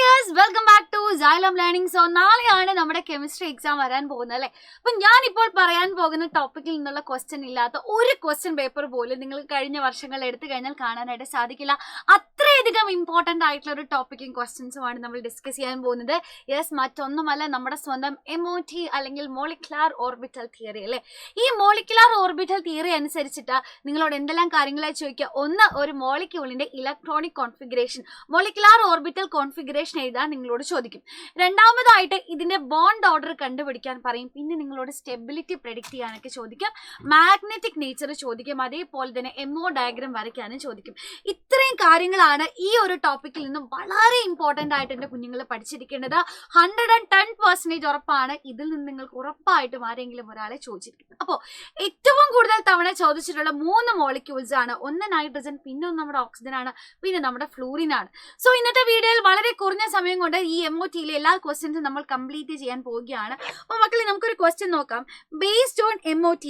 Dears, welcome back to Xylem Learning. So നാളെയാണ് നമ്മുടെ chemistry exam വരാൻ പോകുന്നത് അല്ലേ. അപ്പം ഞാനിപ്പോൾ പറയാൻ പോകുന്ന ടോപ്പിക്കിൽ നിന്നുള്ള ക്വസ്റ്റ്യൻ ഇല്ലാത്ത ഒരു ക്വസ്റ്റ്യൻ പേപ്പർ പോലും നിങ്ങൾക്ക് കഴിഞ്ഞ വർഷങ്ങൾ എടുത്തു കഴിഞ്ഞാൽ കാണാനായിട്ട് സാധിക്കില്ല. അത്രയധികം ഇമ്പോർട്ടൻ്റ് ആയിട്ടുള്ള ഒരു ടോപ്പിക്കും ക്വസ്റ്റ്യൻസുമാണ് നമ്മൾ ഡിസ്കസ് ചെയ്യാൻ പോകുന്നത്. യെസ്, മറ്റൊന്നുമല്ല, നമ്മുടെ സ്വന്തം MOT അല്ലെങ്കിൽ മോളിക്കുലാർ ഓർബിറ്റൽ തിയറി അല്ലേ. ഈ മോളിക്കുലാർ ഓർബിറ്റൽ തിയറി അനുസരിച്ചിട്ട് നിങ്ങളോട് എന്തെല്ലാം കാര്യങ്ങളായി ചോദിക്കുക. ഒന്ന്, ഒരു മോളിക്യൂളിന്റെ electronic configuration, molecular orbital configuration എഴുതാൻ നിങ്ങളോട് ചോദിക്കും. രണ്ടാമതായിട്ട് ഇതിന്റെ ബോണ്ട് ഓർഡർ കണ്ടുപിടിക്കാൻ പറയും. പിന്നെ നിങ്ങളോട് സ്റ്റെബിലിറ്റി പ്രെഡിക്റ്റ് ചെയ്യാനൊക്കെ ചോദിക്കും. മാഗ്നറ്റിക് നേച്ചർ ചോദിക്കും. അതേപോലെ തന്നെ MO ഡയഗ്രം വരയ്ക്കാനും ചോദിക്കും. ഇത്രയും കാര്യങ്ങളാണ് ഈ ഒരു ടോപ്പിക്കിൽ നിന്നും വളരെ ഇമ്പോർട്ടൻ്റ് ആയിട്ട് എൻ്റെ കുഞ്ഞുങ്ങൾ പഠിച്ചിരിക്കേണ്ടത്. 110% ഉറപ്പാണ്. ഇതിൽ നിന്ന് നിങ്ങൾക്ക് ഉറപ്പായിട്ടും ആരെങ്കിലും ഒരാളെ ചോദിച്ചിരിക്കും. അപ്പോൾ ഏറ്റവും കൂടുതൽ തവണ ചോദിച്ചിട്ടുള്ള 3 മോളിക്യൂൾസ് ആണ്. ഒന്ന് നൈട്രജൻ, പിന്നെ ഒന്ന് നമ്മുടെ ഓക്സിജൻ ആണ്, പിന്നെ നമ്മുടെ ഫ്ലൂറിൻ ആണ്. സോ ഇന്നത്തെ വീഡിയോയിൽ വളരെ കുറഞ്ഞ സമയം കൊണ്ട് ഈ MOTയിലെ എല്ലാ ക്വസ്റ്റ്യൻസും നമ്മൾ കംപ്ലീറ്റ് ചെയ്യാൻ പോവുകയാണ്. അപ്പോൾ മക്കളെ, നമുക്കൊരു ക്വസ്റ്റ്യൻ നോക്കാം. Based on MOT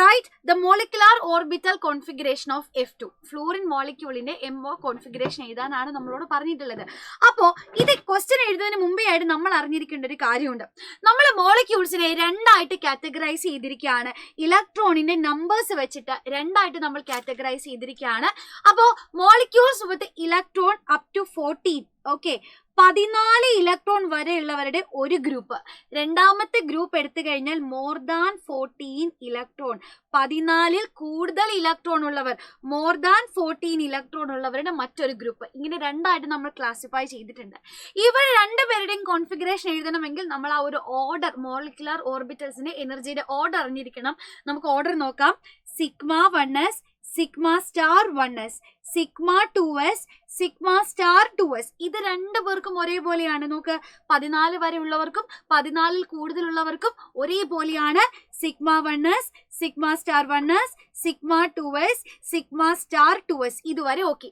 write the molecular orbital configuration of F2. Fluorine മോളിക്യൂളിന്റെ MO കോൺഫിഗറേഷൻ എഴുതാനാണ് നമ്മളോട് പറഞ്ഞിട്ടുള്ളത്. അപ്പോൾ ഇത് ക്വസ്റ്റ്യൻ എഴുതുന്നതിന് മുമ്പേ ആയിട്ട് നമ്മൾ അറിഞ്ഞിരിക്കേണ്ട ഒരു കാര്യമുണ്ട്. നമ്മൾ മോളിക്യൂൾസിനെ രണ്ടായിട്ട് കാറ്റഗറൈസ് ചെയ്തിരിക്കുകയാണ്. ഇലക്ട്രോണിന്റെ നമ്പേഴ്സ് വെച്ചിട്ട് രണ്ടായിട്ട് നമ്മൾ കാറ്റഗറൈസ് ചെയ്തിരിക്കുകയാണ്. അപ്പോൾ molecules with electron up to 14, okay, 14 electron വരെയുള്ളവരുടെ ഒരു ഗ്രൂപ്പ്. രണ്ടാമത്തെ ഗ്രൂപ്പ് എടുത്തു കഴിഞ്ഞാൽ മോർ ദാൻ 14 ഇലക്ട്രോൺ, 14 കൂടുതൽ ഇലക്ട്രോൺ ഉള്ളവർ, മോർ ദാൻ 14 ഇലക്ട്രോൺ ഉള്ളവരുടെ മറ്റൊരു ഗ്രൂപ്പ്. ഇങ്ങനെ രണ്ടായിട്ട് നമ്മൾ ക്ലാസിഫൈ ചെയ്തിട്ടുണ്ട്. ഇവർ രണ്ടുപേരുടെയും കോൺഫിഗറേഷൻ എഴുതണമെങ്കിൽ നമ്മൾ ആ ഒരു ഓർഡർ, മോളിക്കുലാർ ഓർബിറ്റൽസിന്റെ എനർജിയുടെ ഓർഡർ അറിഞ്ഞിരിക്കണം. നമുക്ക് ഓർഡർ നോക്കാം. Sigma 1s, sigma star 1s, sigma 2s, sigma star 2s. ഇത് രണ്ടു പേർക്കും ഒരേപോലെയാണ്. നോക്ക്, 14 വരെ ഉള്ളവർക്കും 14 കൂടുതലുള്ളവർക്കും ഒരേപോലെയാണ്. Sigma 1s, sigma star 1s, sigma 2s, sigma star 2s. ഇതുവരെ ഓക്കെ.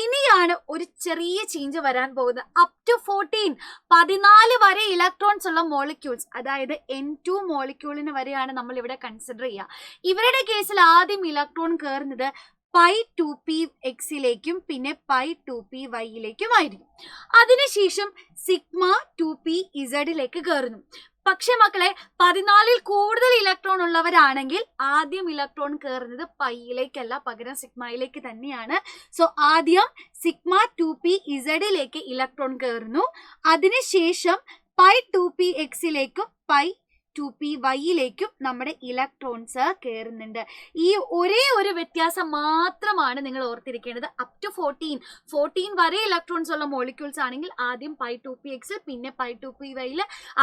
ഇനിയാണ് ഒരു ചെറിയ ചേഞ്ച് വരാൻ പോകുന്നത്. അപ് ടു 14 വരെ ഇലക്ട്രോൺസ് ഉള്ള മോളിക്യൂൾസ്, അതായത് N2 മോളിക്യൂളിന് വരെയാണ് നമ്മൾ ഇവിടെ കൺസിഡർ ചെയ്യുക. ഇവരുടെ കേസിൽ ആദ്യം ഇലക്ട്രോൺ കയറുന്നത് π2px പിന്നെ π2py ആയിരിക്കും. അതിനുശേഷം സിഗ്മ 2pz കയറുന്നു. പക്ഷെ മക്കളെ, 14 കൂടുതൽ ഇലക്ട്രോൺ ഉള്ളവരാണെങ്കിൽ ആദ്യം ഇലക്ട്രോൺ കയറുന്നത് പൈയിലേക്കല്ല, പകരം സിഗ്മയിലേക്ക് തന്നെയാണ്. സോ ആദ്യം സിഗ്മ 2pz ഇലക്ട്രോൺ കയറുന്നു. അതിനുശേഷം π2px π2py നമ്മുടെ ഇലക്ട്രോൺസ് കയറുന്നുണ്ട്. ഈ ഒരേ ഒരു വ്യത്യാസം മാത്രമാണ് നിങ്ങൾ ഓർത്തിരിക്കേണ്ടത്. അപ് ടു 14 വരെ ഇലക്ട്രോൺസ് ഉള്ള മോളിക്യൂൾസ് ആണെങ്കിൽ ആദ്യം π2px പിന്നെ π2py,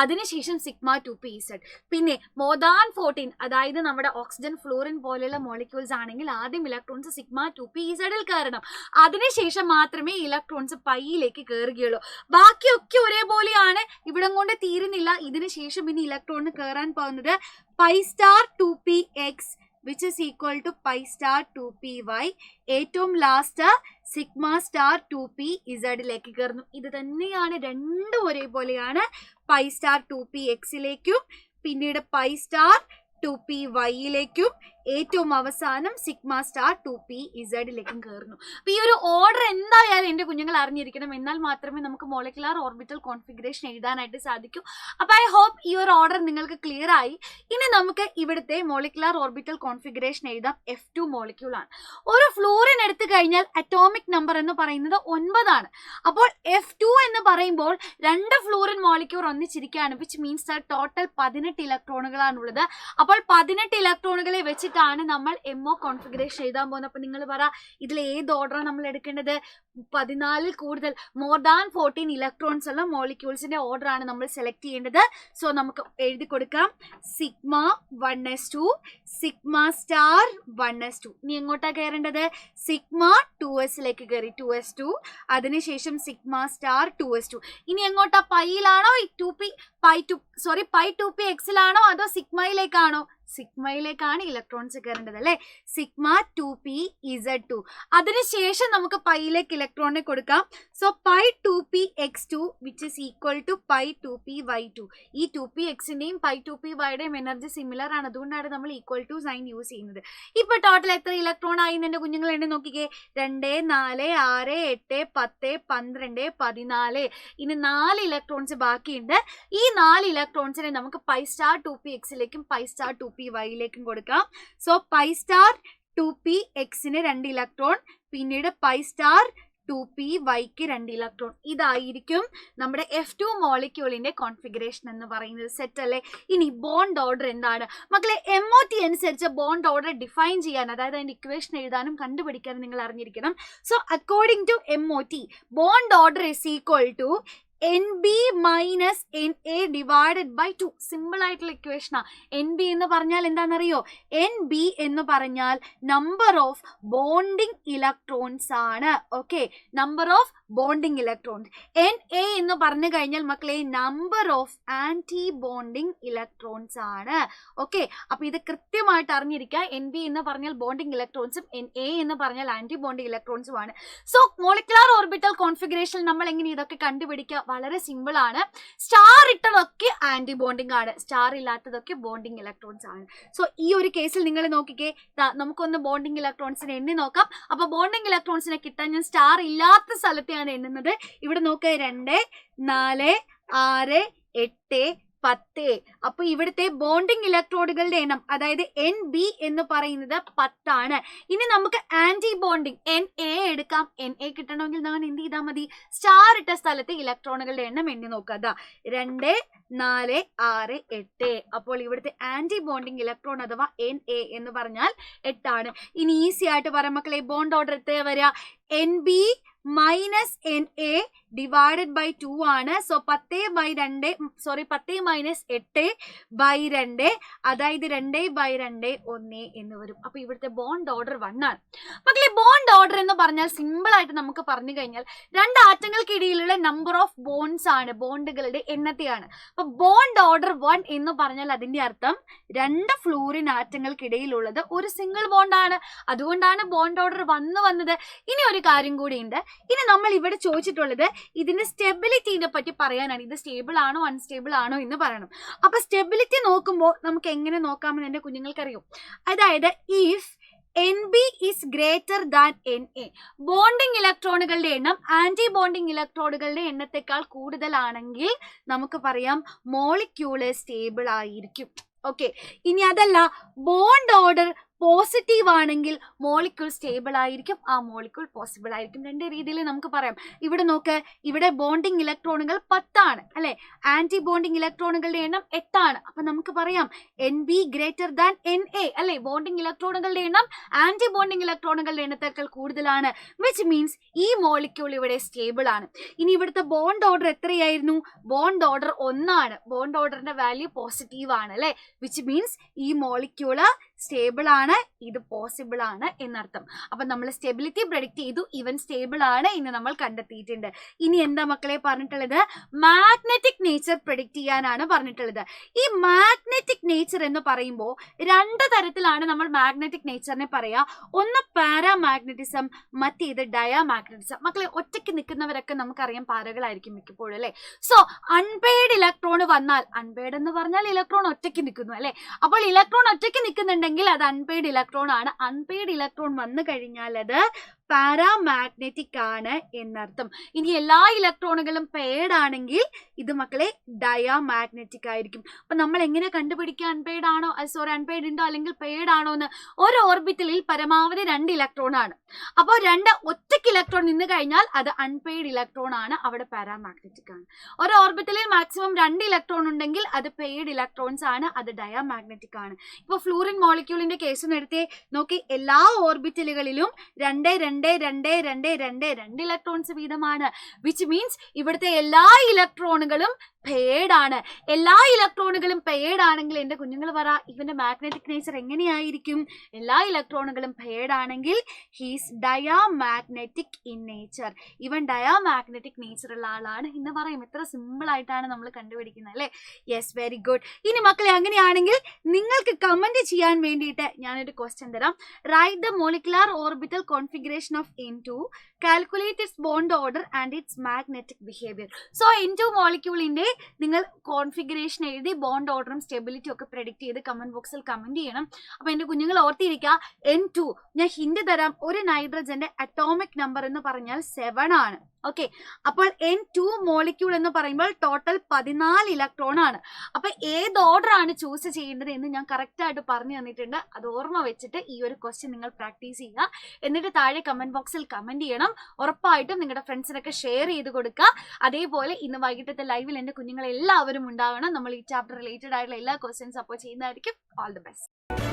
അതിനുശേഷം സിഗ്മ 2pz. പിന്നെ മോർ ദാൻ 14, അതായത് നമ്മുടെ ഓക്സിജൻ, ഫ്ലൂറിൻ പോലെയുള്ള മോളിക്യൂൾസ് ആണെങ്കിൽ ആദ്യം ഇലക്ട്രോൺസ് സിഗ്മ 2pz കയറണം. അതിനുശേഷം മാത്രമേ ഇലക്ട്രോൺസ് പൈയിലേക്ക് കയറുകയുള്ളൂ. ബാക്കിയൊക്കെ ഒരേപോലെയാണ്. ഇവിടം കൊണ്ട് തീരുന്നില്ല. ഇതിനുശേഷം പിന്നെ ഇലക്ട്രോണിന് കയറാൻ പോകുന്നത് π*2px which is equal to π*2py. ഏറ്റവും ലാസ്റ്റ് സിഗ്മ സ്റ്റാർ 2pz കയറുന്നു. ഇത് തന്നെയാണ്, രണ്ടും ഒരേപോലെയാണ്. π*2px പിന്നീട് π*2py ഏറ്റവും അവസാനം സിഗ്മ സ്റ്റാർ 2pz കയറുന്നു. അപ്പൊ ഈ ഒരു ഓർഡർ എന്തായാലും എന്റെ കുഞ്ഞുങ്ങൾ അറിഞ്ഞിരിക്കണം. എന്നാൽ മാത്രമേ നമുക്ക് മോളിക്കുലാർ ഓർബിറ്റൽ കോൺഫിഗറേഷൻ എഴുതാനായിട്ട് സാധിക്കൂ. അപ്പൊ ഐ ഹോപ്പ് ഈ ഒരു ഓർഡർ നിങ്ങൾക്ക് ക്ലിയർ ആയി. ഇനി നമുക്ക് ഇവിടുത്തെ മോളിക്കുലാർ ഓർബിറ്റൽ കോൺഫിഗറേഷൻ എഴുതാം. F2 മോളിക്യൂൾ ആണ്. ഒരു ഫ്ലൂറിൻ എടുത്തു കഴിഞ്ഞാൽ അറ്റോമിക് നമ്പർ എന്ന് പറയുന്നത് 9 ആണ്. അപ്പോൾ F2 എന്ന് പറയുമ്പോൾ 2 ഫ്ലൂറിൻ മോളിക്യൂൾ ഒന്നിച്ചിരിക്കുകയാണ്. വിച്ച് മീൻസ് ടോട്ടൽ 18 ഇലക്ട്രോണുകളാണുള്ളത്. അപ്പോൾ 18 ഇലക്ട്രോണുകളെ വെച്ചിട്ടാണ് നമ്മൾ MO കോൺഫിഗറേഷൻ എഴുതാൻ പോകുന്നത്. അപ്പൊ നിങ്ങൾ പറ, ഇതിൽ ഏത് ഓർഡറാണ് നമ്മൾ എടുക്കേണ്ടത്? 14 കൂടുതൽ, മോർ ദാൻ 14 ഇലക്ട്രോൺസ് ഉള്ള മോളിക്യൂൾസിന്റെ ഓർഡർ ആണ് നമ്മൾ സെലക്ട് ചെയ്യേണ്ടത്. സോ നമുക്ക് എഴുതി കൊടുക്കാം. Sigma 1s2, sigma star 1s2. ഇനി എങ്ങോട്ടാ കയറേണ്ടത്? സിഗ്മ 2s കയറി, 2s2. അതിനുശേഷം സിഗ്മ സ്റ്റാർ 2s2. ഇനി എങ്ങോട്ടാ? പൈയിലാണോ π2px അതോ സിഗ്മയിലേക്കാണോ? സിഗ്മയിലേക്കാണ് ഇലക്ട്രോൺസ് കയറേണ്ടത് അല്ലെ. Sigma 2pz2. അതിനുശേഷം നമുക്ക് പൈയിലേക്ക് ഇലക്ട്രോണിനെ കൊടുക്കാം. So pi 2px2 which is equal to pi 2py2. ഈ 2pxന്റെയും പൈ 2pyയുടെയും എനർജി സിമിലർ ആണ്, അതുകൊണ്ടാണ് നമ്മൾ ഈക്വൽ ടു സൈൻ യൂസ് ചെയ്യുന്നത്. ഇപ്പൊ ടോട്ടൽ എത്ര ഇലക്ട്രോൺ ആയി എന്റെ കുഞ്ഞുങ്ങൾ എണ്ണി നോക്കിക്കേ. 2, 4, 6, 8, 10, 12, 14. ഇനി 4 ഇലക്ട്രോൺസ് ബാക്കിയുണ്ട്. ഈ 4 ഇലക്ട്രോൺസിനെ നമുക്ക് പൈ സ്റ്റാർ 2pxലേക്കും പൈ സ്റ്റാർ 2pyയിലേക്കും കൊടുക്കാം. സോ പൈ സ്റ്റാർ 2pxന് 2 ഇലക്ട്രോൺ, പിന്നീട് പൈ സ്റ്റാർ 2pyക്ക് 2 ഇലക്ട്രോൺ. ഇതായിരിക്കും നമ്മുടെ F2 മോളിക്യൂളിന്റെ കോൺഫിഗറേഷൻ എന്ന് പറയുന്നത്. സെറ്റ് അല്ലേ? ഇനി ബോണ്ട് ഓർഡർ എന്താണ് മക്കളെ? MOT അനുസരിച്ച് ബോണ്ട് ഓർഡർ ഡിഫൈൻ ചെയ്യാൻ, അതായത് അതിന്റെ ഇക്വേഷൻ എഴുതാനും കണ്ടുപിടിക്കാനും നിങ്ങൾ അറിഞ്ഞിരിക്കണം. So according to MOT, bond order is equal to NB minus NA divided by 2. Simple ആയിട്ടുള്ള ഇക്വേഷനാ. NB എന്ന് പറഞ്ഞാൽ എന്താണെന്നറിയോ? NB എന്ന് പറഞ്ഞാൽ നമ്പർ ഓഫ് ബോണ്ടിങ് ഇലക്ട്രോൺസ് ആണ്. Okay, number of bonding electrons. NA എന്ന് പറഞ്ഞു കഴിഞ്ഞാൽ മക്കളെ number of anti bonding electrons ആണ്. ഓക്കെ, അപ്പൊ ഇത് കൃത്യമായിട്ട് അറിഞ്ഞിരിക്കുക. NB എന്ന് പറഞ്ഞാൽ ബോണ്ടിങ് ഇലക്ട്രോൺസും NA എന്ന് പറഞ്ഞാൽ ആന്റി ബോണ്ടിങ് ഇലക്ട്രോൺസും ആണ്. സോ മോളിക്കുലർ ഓർബിറ്റൽ കോൺഫിഗറേഷൻ നമ്മൾ എങ്ങനെ ഇതൊക്കെ കണ്ടുപിടിക്കുക? വളരെ സിമ്പിൾ ആണ്. സ്റ്റാർ ഇട്ടതൊക്കെ ആന്റി ബോണ്ടിങ് ആണ്, സ്റ്റാർ ഇല്ലാത്തതൊക്കെ ബോണ്ടിങ് ഇലക്ട്രോൺസ് ആണ്. സോ ഈ ഒരു കേസിൽ നിങ്ങൾ നോക്കിക്കേ, നമുക്കൊന്ന് ബോണ്ടിങ് ഇലക്ട്രോൺസിനെ എണ്ണി നോക്കാം. അപ്പൊ ബോണ്ടിങ് ഇലക്ട്രോൺസിനെ കിട്ടാൻ ഞാൻ സ്റ്റാർ ഇല്ലാത്ത സ്ഥലത്തെയാണ് എണ്ണുന്നത്. ഇവിടെ നോക്കുക, 2, 4, 6, 8, 10. അപ്പൊ ഇവിടുത്തെ ബോണ്ടിങ് ഇലക്ട്രോഡുകളുടെ എണ്ണം, അതായത് NB എന്ന് പറയുന്നത് 10 ആണ്. ഇനി നമുക്ക് ആന്റി ബോണ്ടിങ് NA എടുക്കാം. NA കിട്ടണമെങ്കിൽ നമ്മൾ എന്ത് ചെയ്താൽ മതി? സ്റ്റാർ ഇട്ട സ്ഥലത്ത് ഇലക്ട്രോണുകളുടെ എണ്ണം എണ്ണി നോക്കുക. 2, 4, 6, 8. അപ്പോൾ ഇവിടുത്തെ ആന്റി ബോണ്ടിങ് ഇലക്ട്രോൺ അഥവാ NA എന്ന് പറഞ്ഞാൽ 8 ആണ്. ഇനി ഈസി ആയിട്ട് പറയാം മക്കളെ, ബോണ്ട് ഓർഡർ എത്രയാ വരിക? NB minus NA divided by 2 ആണ്. സോ 10 മൈനസ് 8/2, അതായത് 2/2 1 എന്ന് വരും. അപ്പൊ ഇവിടുത്തെ ബോണ്ട് ഓർഡർ 1 ആണ്. മക്കളെ, ബോണ്ട് ഓർഡർ എന്ന് പറഞ്ഞാൽ സിമ്പിൾ ആയിട്ട് നമുക്ക് പറഞ്ഞു കഴിഞ്ഞാൽ 2 ആറ്റങ്ങൾക്കിടയിലുള്ള നമ്പർ ഓഫ് ബോണ്ട്സ് ആണ്, ബോണ്ടുകളുടെ എണ്ണത്തെയാണ്. അപ്പൊ ബോണ്ട് ഓർഡർ 1 എന്ന് പറഞ്ഞാൽ അതിന്റെ അർത്ഥം 2 ഫ്ലൂറിൻ ആറ്റങ്ങൾക്കിടയിലുള്ളത് ഒരു സിംഗിൾ ബോണ്ട് ആണ്. അതുകൊണ്ടാണ് ബോണ്ട് ഓർഡർ 1 വന്നത്. ഇനി ഒരു കാര്യം കൂടി ഉണ്ട്. ഇനി നമ്മൾ ഇവിടെ ചോദിച്ചിട്ടുള്ളത് ഇതിന്റെ സ്റ്റെബിലിറ്റിനെ പറ്റി പറയാനാണ്. ഇത് സ്റ്റേബിൾ ആണോ അൺസ്റ്റേബിൾ ആണോ എന്ന് പറയണം. അപ്പൊ സ്റ്റെബിലിറ്റി നോക്കുമ്പോൾ നമുക്ക് എങ്ങനെ നോക്കാമെന്ന് എന്റെ കുഞ്ഞുങ്ങൾക്ക് അറിയും. അതായത് if NB is greater than NA, bonding ഇലക്ട്രോണുകളുടെ എണ്ണം ആന്റി ബോണ്ടിങ് ഇലക്ട്രോണുകളുടെ എണ്ണത്തെക്കാൾ കൂടുതലാണെങ്കിൽ നമുക്ക് പറയാം മോളിക്യൂള് സ്റ്റേബിൾ ആയിരിക്കും. ഓക്കെ, ഇനി അതല്ല, ബോണ്ട് ഓർഡർ പോസിറ്റീവ് ആണെങ്കിൽ മോളിക്യൂൾ സ്റ്റേബിൾ ആയിരിക്കും, ആ മോളിക്യൂൾ പോസിബിൾ ആയിരിക്കും. 2 രീതിയിൽ നമുക്ക് പറയാം. ഇവിടെ നോക്ക്, ഇവിടെ ബോണ്ടിങ് ഇലക്ട്രോണുകൾ 10 ആണ് അല്ലെ, ആന്റി ബോണ്ടിങ് ഇലക്ട്രോണുകളുടെ എണ്ണം 8 ആണ്. അപ്പൊ നമുക്ക് പറയാം NB ഗ്രേറ്റർ ദാൻ NA അല്ലെ, ബോണ്ടിങ് ഇലക്ട്രോണുകളുടെ എണ്ണം ആന്റി ബോണ്ടിങ് ഇലക്ട്രോണുകളുടെ എണ്ണത്തേക്കാൾ കൂടുതലാണ്, വിച്ച് മീൻസ് ഈ മോളിക്യൂൾ ഇവിടെ സ്റ്റേബിൾ ആണ്. ഇനി ഇവിടുത്തെ ബോണ്ട് ഓർഡർ എത്രയായിരുന്നു? ബോണ്ട് ഓർഡർ 1 ആണ്. ബോണ്ട് ഓർഡറിന്റെ വാല്യൂ പോസിറ്റീവ് ആണ് അല്ലെ, വിച്ച് മീൻസ് ഈ മോളിക്യൂള് സ്റ്റേബിൾ ആണ്, ഇത് പോസിബിൾ ആണ് എന്നർത്ഥം. അപ്പൊ നമ്മൾ സ്റ്റെബിലിറ്റി പ്രെഡിക്റ്റ് ചെയ്തു, ഇവൻ സ്റ്റേബിൾ ആണ് എന്ന് നമ്മൾ കണ്ടെത്തിയിട്ടുണ്ട്. ഇനി എന്താ മക്കളെ പറഞ്ഞിട്ടുള്ളത്? മാഗ്നറ്റിക് നേച്ചർ പ്രെഡിക്റ്റ് ചെയ്യാനാണ് പറഞ്ഞിട്ടുള്ളത്. ഈ മാഗ്നറ്റിക് നേച്ചർ എന്ന് പറയുമ്പോൾ 2 തരത്തിലാണ് നമ്മൾ മാഗ്നറ്റിക് നേച്ചറിനെ പറയാ. ഒന്ന് പാരാമാഗ്നറ്റിസം, മറ്റേത് ഡയാമാഗ്നറ്റിസം. മക്കളെ, ഒറ്റയ്ക്ക് നിൽക്കുന്നവരൊക്കെ നമുക്കറിയാം പാരകളായിരിക്കും മിക്കപ്പോഴും അല്ലെ. സോ അൺപെയ്ഡ് ഇലക്ട്രോൺ വന്നാൽ, അൺപെയ്ഡ് എന്ന് പറഞ്ഞാൽ ഇലക്ട്രോൺ ഒറ്റയ്ക്ക് നിൽക്കുന്നു അല്ലെ, അപ്പോൾ ഇലക്ട്രോൺ ഒറ്റയ്ക്ക് നിൽക്കുന്നുണ്ടെങ്കിൽ അത് അൺപെയ്ഡ് ഇലക്ട്രോൺ ആണ്. അൺപെയ്ഡ് ഇലക്ട്രോൺ വന്നു കഴിഞ്ഞാൽ അത് പാരാമാഗ്നറ്റിക് ആണ് എന്നർത്ഥം. ഇനി എല്ലാ ഇലക്ട്രോണുകളും പെയ്ഡ് ആണെങ്കിൽ ഇത് മക്കളെ ഡയാമാഗ്നറ്റിക് ആയിരിക്കും. അപ്പൊ നമ്മൾ എങ്ങനെ കണ്ടുപിടിക്കുക അൺപെയ്ഡ് ആണോ, അൺപെയ്ഡ് ഉണ്ടോ അല്ലെങ്കിൽ പെയ്ഡ് ആണോ എന്ന്? ഒരു ഓർബിറ്റലിൽ പരമാവധി 2 ഇലക്ട്രോൺ ആണ്. അപ്പോൾ 2 ഒറ്റയ്ക്ക് ഇലക്ട്രോൺ നിന്ന് കഴിഞ്ഞാൽ അത് അൺപെയ്ഡ് ഇലക്ട്രോൺ ആണ്, അവിടെ പാരാമാഗ്നറ്റിക് ആണ്. ഒരു ഓർബിറ്റലിൽ മാക്സിമം 2 ഇലക്ട്രോൺ ഉണ്ടെങ്കിൽ അത് പെയ്ഡ് ഇലക്ട്രോൺസ് ആണ്, അത് ഡയാമാഗ്നറ്റിക് ആണ്. ഇപ്പൊ ഫ്ലൂറിൻ മോളിക്യൂളിന്റെ കേസ് എടുത്തേ നോക്കി, എല്ലാ ഓർബിറ്റലുകളിലും 2 ഇലക്ട്രോൺസ് വീതമാണ്, വിച്ച് മീൻസ് ഇവിടുത്തെ എല്ലാ ഇലക്ട്രോണുകളും പെയർഡ് ആണ്. എല്ലാ ഇലക്ട്രോണുകളും പെയർഡ് ആണെങ്കിൽ എന്റെ കുഞ്ഞുങ്ങൾ പറ ഇവന്റെ മാഗ്നറ്റിക് നേച്ചർ എങ്ങനെയായിരിക്കും? എല്ലാ ഇലക്ട്രോണുകളും പെയർഡ് ആണെങ്കിൽ ഹീസ് ഡയാമാഗ്നറ്റിക് ഇൻ നേച്ചർ. ഇവൻ ഡയാമാഗ്നറ്റിക് നേച്ചർ ഉള്ള ആളാണ് എന്ന് പറയും. എത്ര സിമ്പിൾ ആയിട്ടാണ് നമ്മൾ കണ്ടുപിടിക്കുന്നത് അല്ലേ? Yes, very good. ഇനി മക്കളെ അങ്ങനെയാണെങ്കിൽ നിങ്ങൾക്ക് കമന്റ് ചെയ്യാൻ വേണ്ടിയിട്ട് ഞാനൊരു ക്വസ്റ്റ്യൻ തരാം. Right the molecular orbital configuration of N2, calculate it's bond order and it's magnetic behaviour. So N2 മോളിക്യൂളിന്റെ നിങ്ങൾ കോൺഫിഗറേഷൻ എഴുതി ബോണ്ട് ഓർഡറും സ്റ്റെബിലിറ്റി ഒക്കെ പ്രെഡിക്റ്റ് ചെയ്ത് കമന്റ് ബോക്സിൽ കമന്റ് ചെയ്യണം. അപ്പൊ എന്റെ കുഞ്ഞുങ്ങൾ ഓർത്തിരിക്കുക, N2 ഞാൻ ഹിന്റ് തരാം. ഒരു നൈട്രജന്റെ അറ്റോമിക് നമ്പർ എന്ന് പറഞ്ഞാൽ 7 ആണ്. ഓക്കെ, അപ്പോൾ N2 മോളിക്യൂൾ എന്ന് പറയുമ്പോൾ ടോട്ടൽ 14 ഇലക്ട്രോൺ ആണ്. അപ്പൊ ഏത് ഓർഡർ ആണ് ചൂസ് ചെയ്യേണ്ടത് എന്ന് ഞാൻ കറക്റ്റ് ആയിട്ട് പറഞ്ഞു തന്നിട്ടുണ്ട്. അത് ഓർമ്മ വെച്ചിട്ട് ഈ ഒരു ക്വസ്റ്റ്യൻ നിങ്ങൾ പ്രാക്ടീസ് ചെയ്യുക. എന്നിട്ട് താഴെ കമന്റ് ബോക്സിൽ കമന്റ് ചെയ്യണം. ഉറപ്പായിട്ടും നിങ്ങളുടെ ഫ്രണ്ട്സിനൊക്കെ ഷെയർ ചെയ്ത് കൊടുക്കുക. അതേപോലെ ഇന്ന് വൈകിട്ടത്തെ ലൈവിൽ എന്റെ കുഞ്ഞുങ്ങൾ എല്ലാവരും ഉണ്ടാവണം. നമ്മൾ ഈ ചാപ്റ്റർ റിലേറ്റഡ് ആയിട്ടുള്ള എല്ലാ ക്വസ്റ്റ്യൻസ് അപ്പോൾ ചെയ്യുന്നതായിരിക്കും. All the best.